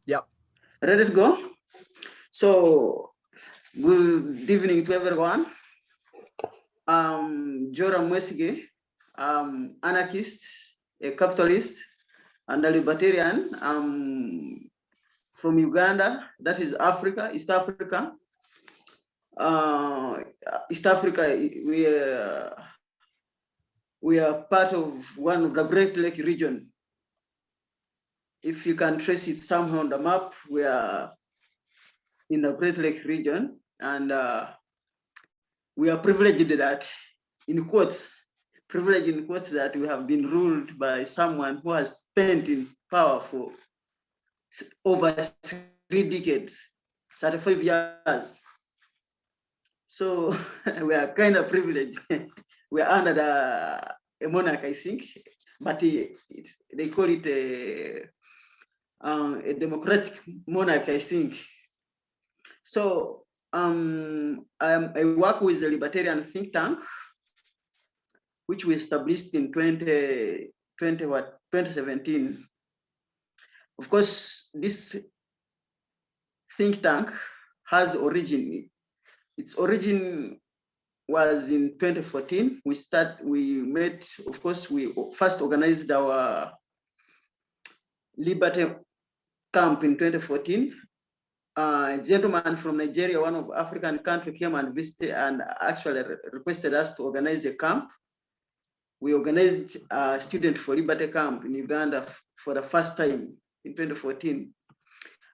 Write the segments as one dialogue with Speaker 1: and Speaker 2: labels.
Speaker 1: Yep.
Speaker 2: Ready to go? So, good evening to everyone. Joram Mwesige, anarchist, a capitalist, and a libertarian. From Uganda, that is Africa, East Africa. East Africa, we are part of one of the Great Lake region. If you can trace it somehow on the map, we are in the Great Lake region, and we are privileged that, in quotes, privileged in quotes, that we have been ruled by someone who has spent in power for over 3 decades, 35 years. So we are kind of privileged. We are under a monarch, I think, but they call it a democratic monarch, I think. So I work with the Libertarian think tank, which we established in 2017. Of course, this think tank has origin. Its origin was in 2014. We met, of course, we first organized our Libertarian Camp in 2014. A gentleman from Nigeria, one of African country, came and visited and actually requested us to organize a camp. We organized a Student for Liberty Camp in Uganda for the first time in 2014.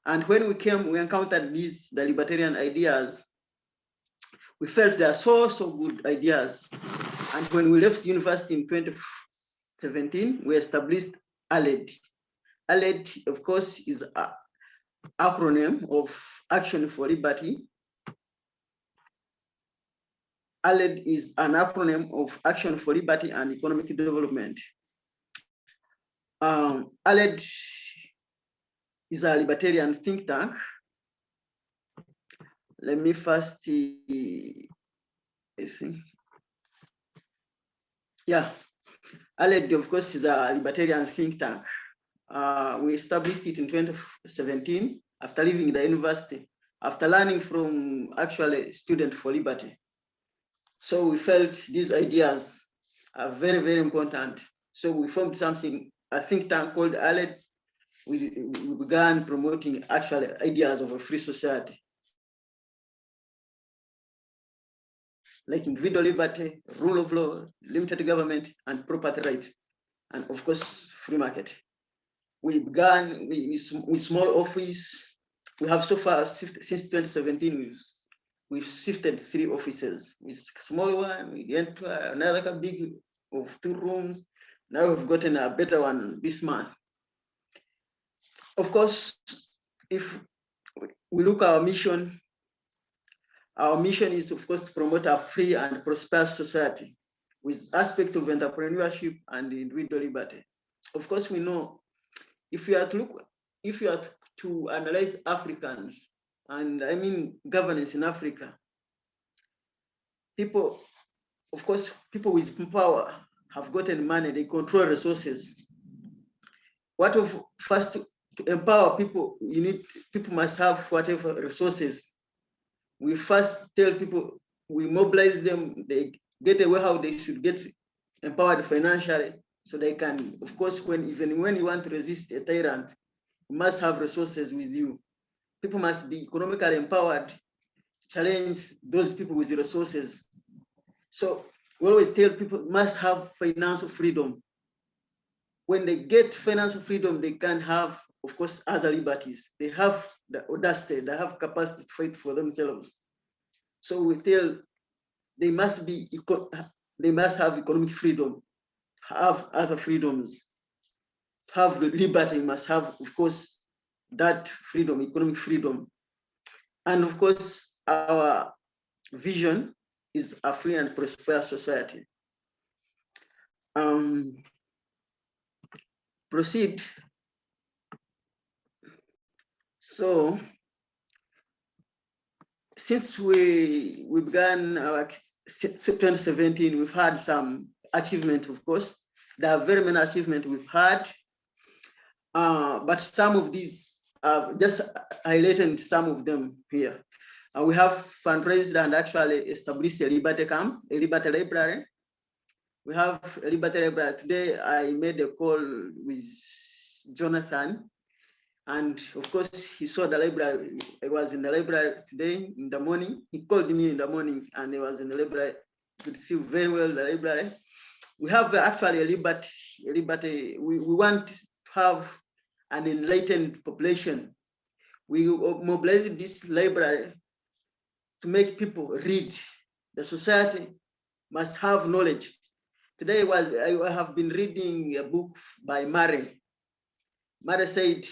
Speaker 2: And when we came, we encountered the libertarian ideas. We felt they are so good ideas. And when we left university in 2017, we established ALED. ALED, of course, is an acronym of Action for Liberty. ALED is an acronym of Action for Liberty and Economic Development. ALED is a libertarian think tank. Let me first see, I think. Yeah, ALED, of course, is a libertarian think tank. We established it in 2017 after leaving the university, after learning from actually Student for Liberty. So we felt these ideas are very important. So we formed something, a think tank called ALED. We began promoting actually ideas of a free society, like individual liberty, rule of law, limited government, and property rights, and of course, free market. We began with small office. We have so far, since 2017, we've shifted 3 offices. With small one, we went to another big of 2 rooms. Now we've gotten a better one this month. Of course, if we look at our mission is, of course, to promote a free and prosperous society with aspect of entrepreneurship and individual liberty. Of course, we know if you are to analyze Africans, and I mean governance in Africa, people, of course, people with power have gotten money, they control resources. First, to empower people, people must have whatever resources. We first tell people, we mobilize them, they get away how they should get empowered financially, so they can, of course, even when you want to resist a tyrant, you must have resources with you. People must be economically empowered, challenge those people with the resources. So we always tell people must have financial freedom. When they get financial freedom, they can have, of course, other liberties. They have the audacity, they have capacity to fight for themselves. So we tell they must have economic freedom, have other freedoms, have liberty, must have, of course, that freedom, economic freedom. And of course, our vision is a free and prosperous society. Proceed. So, since we began our 2017, we've had some achievement, of course. There are very many achievements we've had, but some of these just highlighting some of them here. We have fundraised and actually established a Liberty Camp, a Liberty Library. We have a Liberty Library. Today, I made a call with Jonathan, and of course, he saw the library. I was in the library today in the morning. He called me in the morning, and I was in the library. You could see very well the library. We have actually a liberty. We want to have an enlightened population. We mobilized this library to make people read. The society must have knowledge. Today I have been reading a book by Murray. Murray said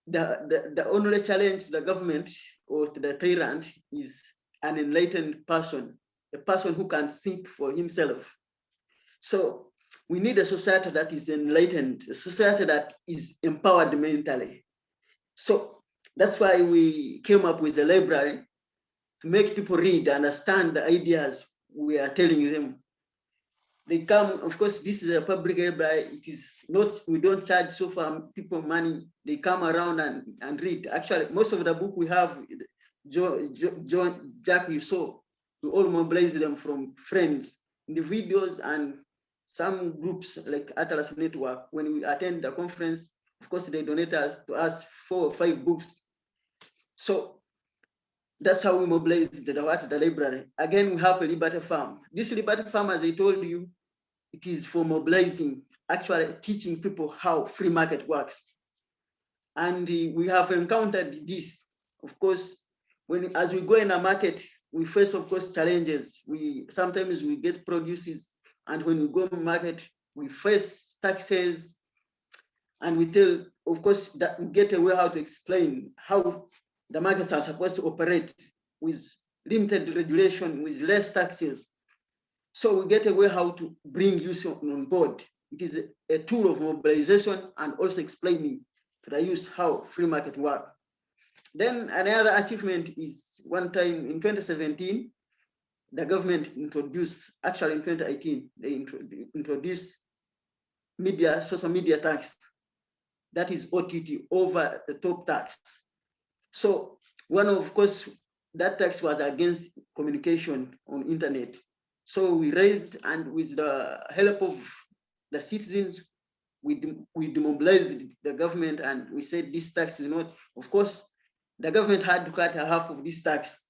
Speaker 2: the only challenge to the government or to the tyrant is an enlightened person, a person who can think for himself. So we need a society that is enlightened, a society that is empowered mentally. So that's why we came up with a library to make people read, understand the ideas we are telling them. They come, of course, this is a public library. It is not, we don't charge so far people money. They come around and read. Actually, most of the book we have, Jack, you saw, we all mobilize them from friends, individuals, and some groups like Atlas Network. When we attend the conference, of course, they donate to us 4 or 5 books. So that's how we mobilize the library. Again, we have a Liberty Farm. This Liberty Farm, as I told you, it is for mobilizing, actually teaching people how free market works. And we have encountered this. Of course, as we go in a market, we face, of course, challenges. Sometimes we get produces, and when we go to market, we face taxes, and we tell, of course, that we get a way how to explain how the markets are supposed to operate with limited regulation, with less taxes. So we get a way how to bring youth on board. It is a tool of mobilization and also explaining to the youth how free market work. Then another achievement is one time in 2017, the government introduced, actually in 2018, they introduced social media tax. That is OTT, over the top tax. So of course, that tax was against communication on internet. So we raised, and with the help of the citizens, we demobilized the government, and we said this tax is not, of course, the government had to cut half of this tax.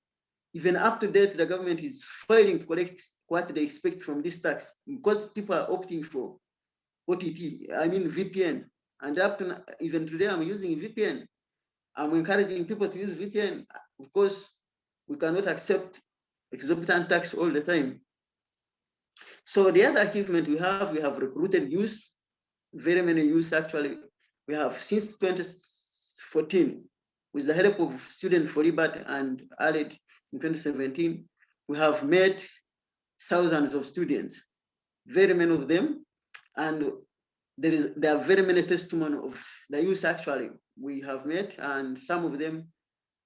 Speaker 2: Even up to date, the government is failing to collect what they expect from this tax because people are opting for OTT, I mean VPN. And up to even today, I'm using VPN. I'm encouraging people to use VPN. Of course, we cannot accept exorbitant tax all the time. So the other achievement we have recruited youth, very many youth actually. We have since 2014, with the help of Students for Liberty and ALED in 2017, we have met thousands of students, very many of them. And there are very many testimonies of the youth actually we have met, and some of them,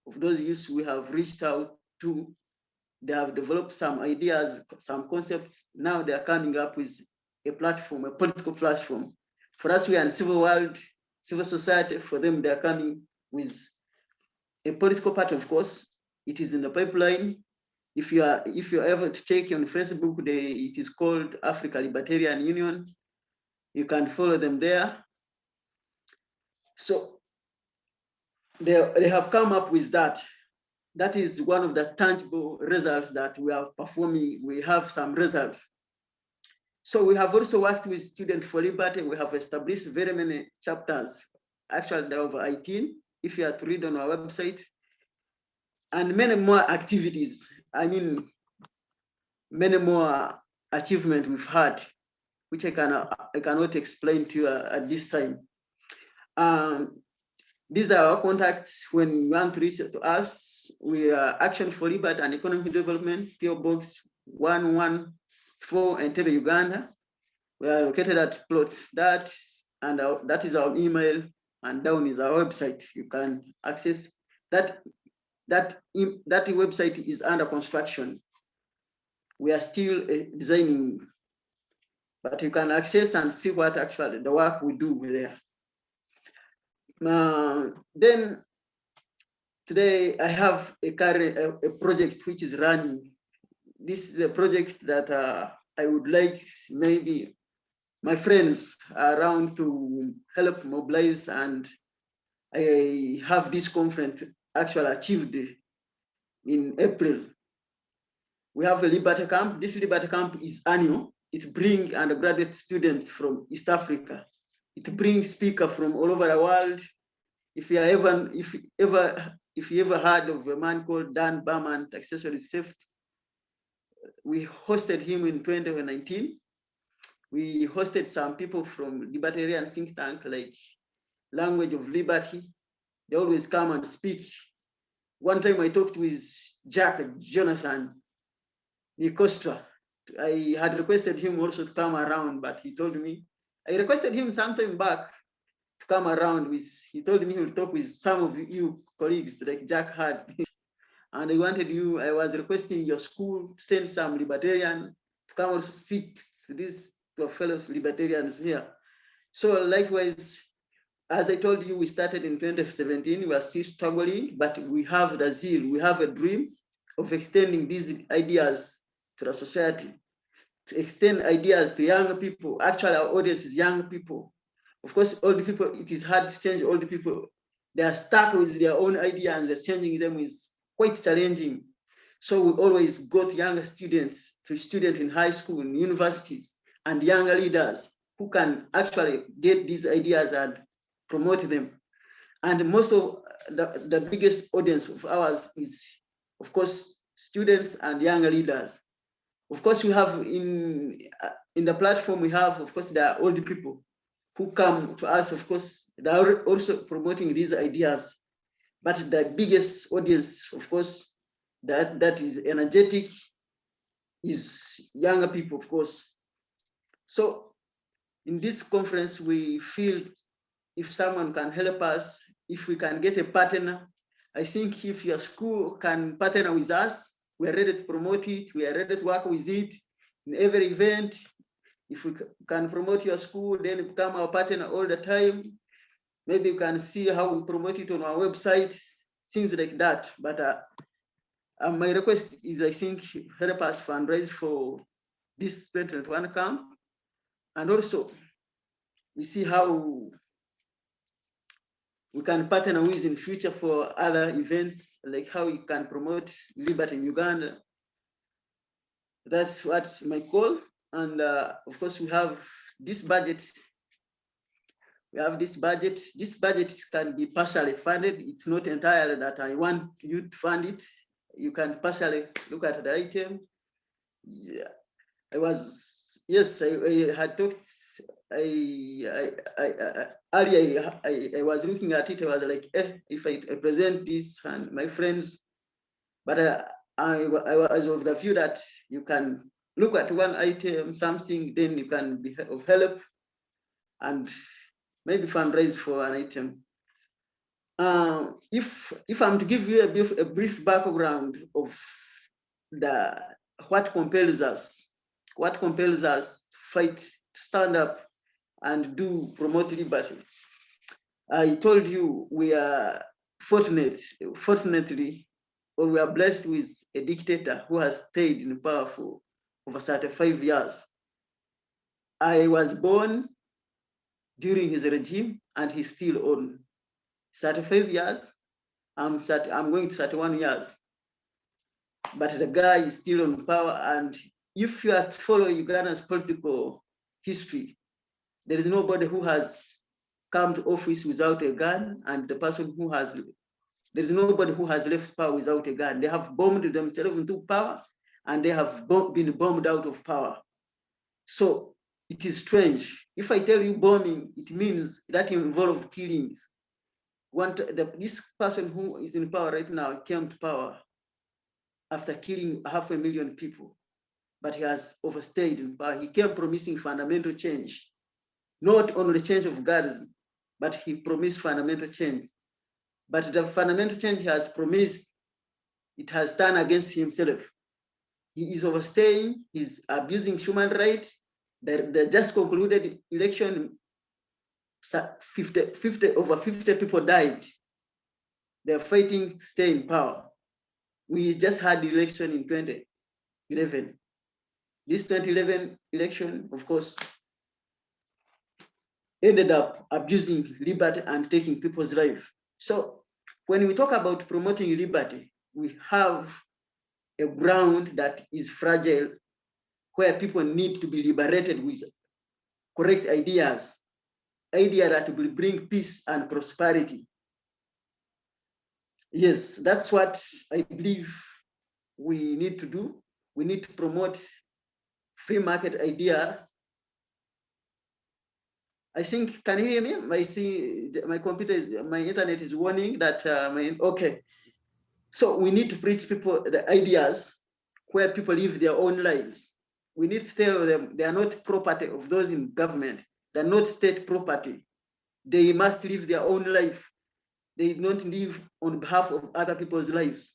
Speaker 2: of those youth we have reached out to. They have developed some ideas, some concepts. Now they are coming up with a platform, a political platform. For us, we are in civil world, civil society. For them, they are coming with a political party, of course. It is in the pipeline. If you're ever to check on Facebook, it is called Africa Libertarian Union. You can follow them there. So they have come up with that. That is one of the tangible results that we are performing. We have some results. So we have also worked with Students for Liberty. We have established very many chapters. Actually, there are over 18, if you are to read on our website. And many more activities. I mean, many more achievements we've had, which I cannot explain to you at this time. These are our contacts when you want to reach to us. We are Action for Liberty and Economic Development, PO Box 114, Entebbe, Uganda. We are located at plot that, and that is our email, and down is our website. You can access that. That website is under construction. We are still designing, but you can access and see what actually the work we do there. Then today I have a project which is running. This is a project that I would like maybe my friends around to help mobilize, and I have this conference actually achieved in April. We have a Liberty Camp. This Liberty Camp is annual. It brings undergraduate students from East Africa. It brings speakers from all over the world. If you ever heard of a man called Dan Berman, Accessory Safety, we hosted him in 2019. We hosted some people from Libertarian think tank like Language of Liberty. They always come and speak. One time I talked with Jack Jonathan Nicostra. I had requested him also to come around, but he told me, I requested him sometime back to come around with, he told me he will talk with some of you colleagues like Jack had. And I wanted you, I was requesting your school to send some libertarian to come also speak to these fellow libertarians here. So likewise, as I told you, we started in 2017, we are still struggling, but we have the zeal, we have a dream of extending these ideas to the society, to extend ideas to young people. Actually, our audience is young people. Of course, old people, it is hard to change old people. They are stuck with their own ideas, and changing them is quite challenging. So we always got younger students, to students in high school and universities, and younger leaders who can actually get these ideas and promote them. And most of the biggest audience of ours is, of course, students and younger leaders. Of course, we have in the platform, we have, of course, the old people who come to us. Of course, they are also promoting these ideas. But the biggest audience, of course, that is energetic is younger people, of course. So in this conference, we feel if someone can help us, if we can get a partner, I think if your school can partner with us, we are ready to promote it. We are ready to work with it in every event. If we can promote your school, then become our partner all the time. Maybe you can see how we promote it on our website, things like that. But my request is, I think, help us fundraise for this 2021 camp. And also, we see how we can partner with in future for other events, like how we can promote liberty in Uganda. That's what my goal. And of course, we have this budget. We have this budget. This budget can be partially funded. It's not entirely that I want you to fund it. You can partially look at the item. Yeah, I had talked. Earlier I was looking at it. I was like, if I present this and my friends, but I was of the view that you can look at one item, something, then you can be of help and maybe fundraise for an item. If I'm to give you a brief background of what compels us to fight, to stand up and promote liberty. I told you we are fortunately, or we are blessed with a dictator who has stayed in power for over 35 years. I was born during his regime, and he's still on. 35 years, I'm going to 31 years. But the guy is still on power, and if you are to follow Uganda's political history, there is nobody who has come to office without a gun, and there's nobody who has left power without a gun. They have bombed themselves into power, and they have been bombed out of power. So it is strange. If I tell you bombing, it means that involves killings. This person who is in power right now came to power after killing 500,000 people, but he has overstayed in power. He came promising fundamental change, not only change of guards, but he promised fundamental change. But the fundamental change he has promised, it has turned against himself. He is overstaying, he's abusing human rights. The just concluded election over 50 people died. They're fighting to stay in power. We just had the election in 2011. This 2011 election, of course, ended up abusing liberty and taking people's life. So when we talk about promoting liberty, we have a ground that is fragile, where people need to be liberated with correct ideas that will bring peace and prosperity. Yes, that's what I believe we need to do. We need to promote free market idea. I think, can you hear me? I see my computer, my internet is warning that, okay. So we need to preach people the ideas where people live their own lives. We need to tell them they are not property of those in government. They're not state property. They must live their own life. They don't live on behalf of other people's lives.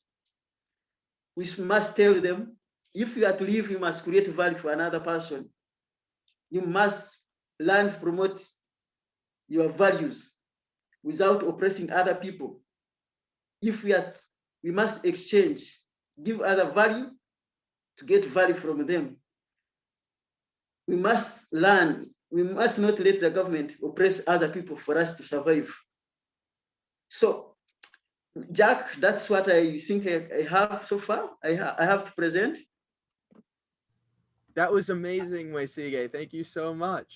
Speaker 2: We must tell them, if you are to live, you must create value for another person. You must learn to promote your values without oppressing other people. If we must exchange, give other value to get value from them. We must learn, we must not let the government oppress other people for us to survive. So, Jack, that's what I think I have so far. I have to present.
Speaker 1: That was amazing, Mwesige. Thank you so much.